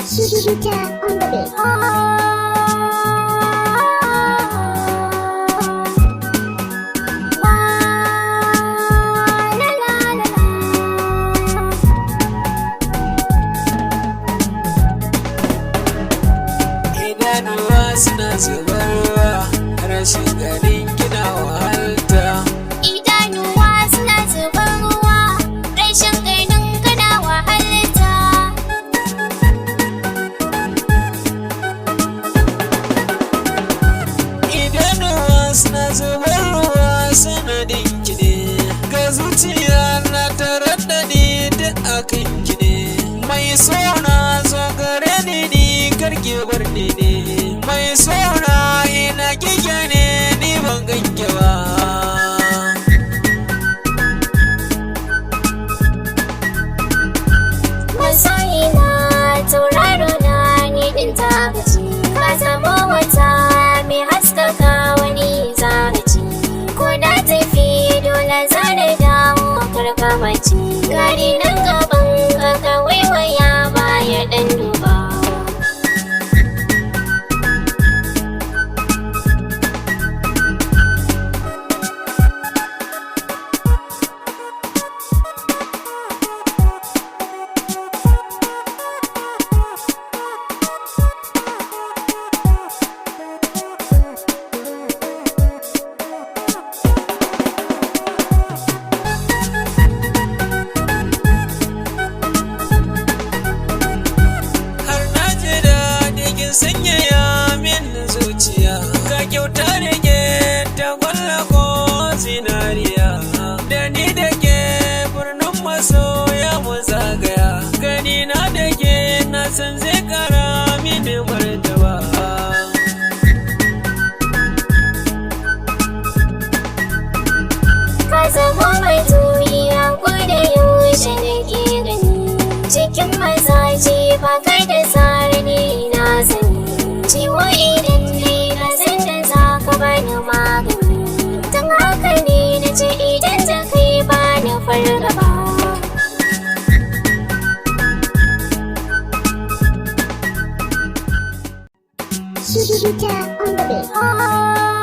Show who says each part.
Speaker 1: Shita on the beat.
Speaker 2: Idanuwa suna zubarwa, rashin ganin kina wahalta.
Speaker 1: Idanuwa suna zubar ruwa, rashin ganin kana wahalta.
Speaker 2: Idanuwa suna zubar ruwa sanadin ki ne, ga zuciya na tarar da ni duk akan ki ne. Mai sona zo gare ni karki bar ni ne, mai sona ina kike ne ni ban ganke ba.
Speaker 1: Masoyina tauraro na ni din tabbaci, ka zama wata mai haskaka wani zagaci. Ko da tafi dole za da dawo karkamaci, gari nan gaban ka ka waiwaya baya dan duba.
Speaker 2: Sanyaya min zuciya, ka kyauta da ke ta gwalla ko zinariya. Da ni da ke birnin masoya mu zagaya, gani na da ke na san zai kara mini martaba.
Speaker 1: Ka zama mai turiya ko da yaushe da ke gani, cikin mazaje ba kai da tsara ne na sani. Ciwo idan ne ka san da za ka bani magani, don haka ne na ce idan ta kai ba na fargaba. Shita on the beat.